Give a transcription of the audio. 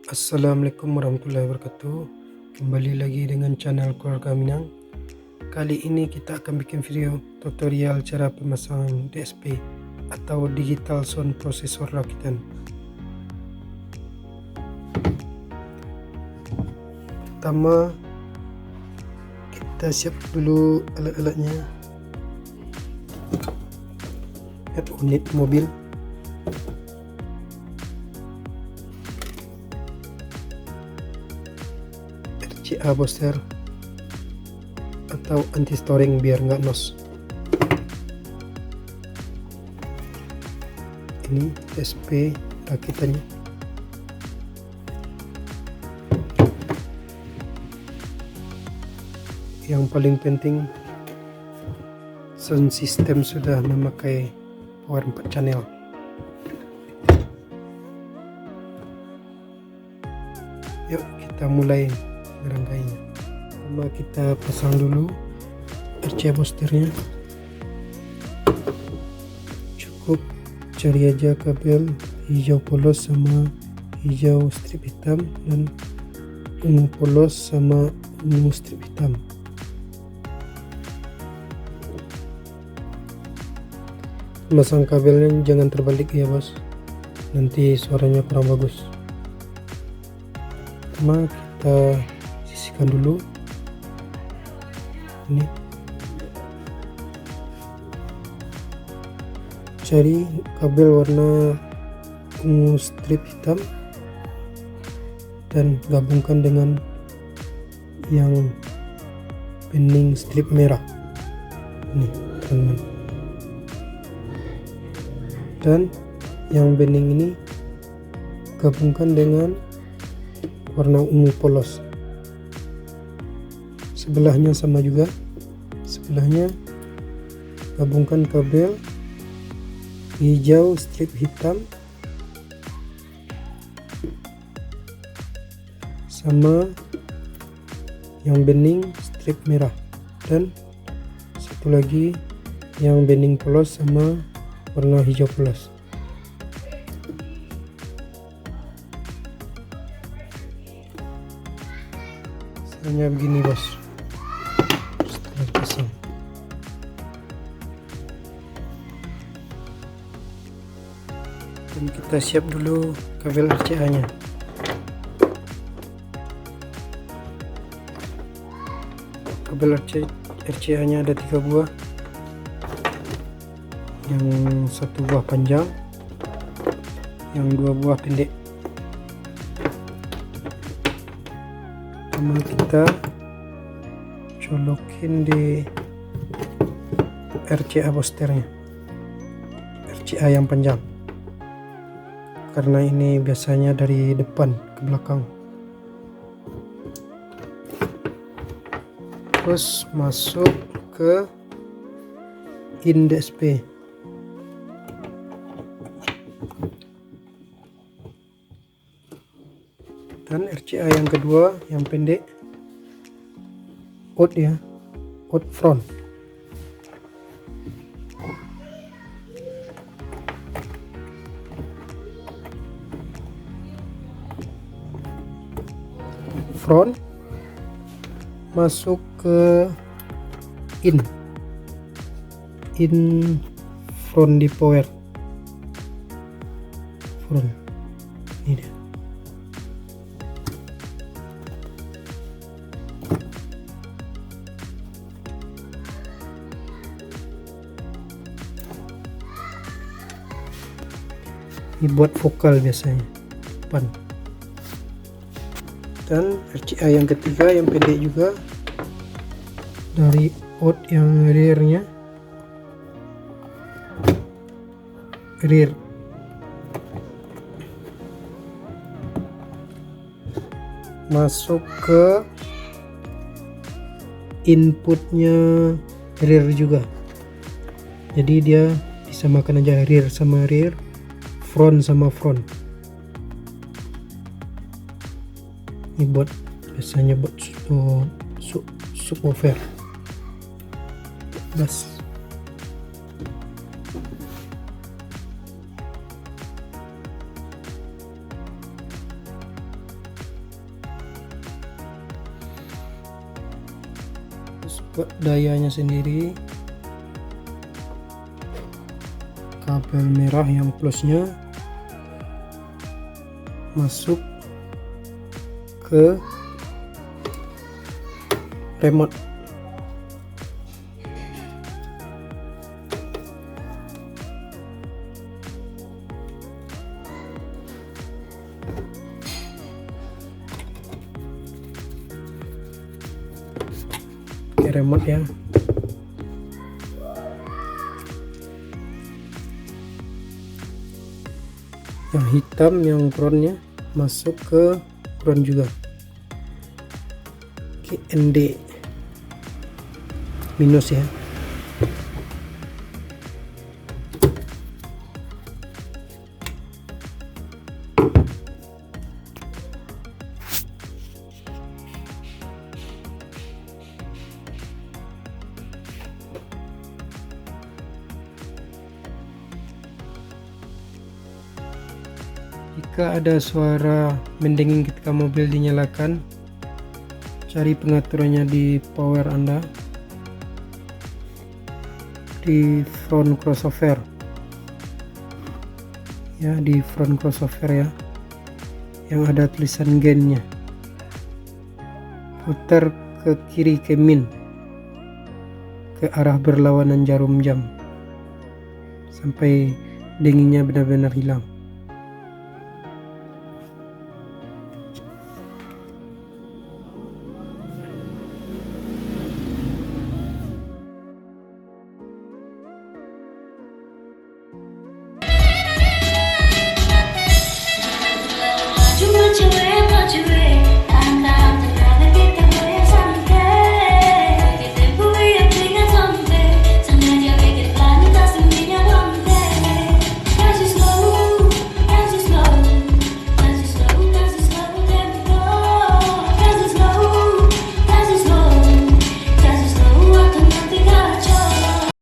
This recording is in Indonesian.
Assalamualaikum warahmatullahi wabarakatuh. Kembali lagi dengan channel keluarga Minang. Kali ini kita akan bikin video tutorial cara pemasangan DSP atau Digital Sound Processor Rakitan. Pertama, kita siap dulu alat-alatnya. Lihat unit mobil. RCA booster atau anti storing biar nggak nos. Ini DSP rakitannya. Yang paling penting, sound system sudah memakai power 4 channel. Yuk kita mulai merangkainya. Pertama kita pasang dulu RCA boosternya. Cukup cari aja kabel hijau polos sama hijau strip hitam, dan ungu polos sama ungu strip hitam. Masang kabelnya jangan terbalik ya bos, nanti suaranya kurang bagus. Pertama kita sisihkan dulu ini. Cari kabel warna ungu strip hitam dan gabungkan dengan yang bening strip merah ini teman-teman, dan yang bening ini gabungkan dengan warna ungu polos. Sebelahnya sama juga, sebelahnya gabungkan kabel hijau strip hitam sama yang bening strip merah, dan satu lagi yang bening polos sama warna hijau polos. Hasilnya begini bos setelah pasang. Dan kita siap dulu kabel RCA nya. Kabel RCA nya ada 3 buah, yang 1 buah panjang, yang 2 buah pendek. Pertama kita colokin di RCA boosternya, RCA yang panjang, karena ini biasanya dari depan ke belakang. Terus masuk ke in DSP. Dan RCA yang kedua yang pendek, out ya, out front. Front masuk ke in front di power front. Ini dia. Ini buat vokal biasanya depan. Dan RCA yang ketiga yang pendek juga, dari out yang rearnya, rear, masuk ke inputnya rear juga. Jadi dia disamakan aja rear sama rear, front sama front. Ini buat biasanya buat subwoofer bass. Terus dayanya sendiri, kabel merah yang plusnya masuk ke remote. Remote ya. Yang hitam yang groundnya masuk ke ground juga. ND minus ya. Jika ada suara mendenging ketika mobil dinyalakan, cari pengaturannya di power Anda, di front crossover ya, di front crossover ya, yang ada tulisan gainnya. Putar ke kiri ke min, ke arah berlawanan jarum jam sampai dengingnya benar-benar hilang. Cuma cewek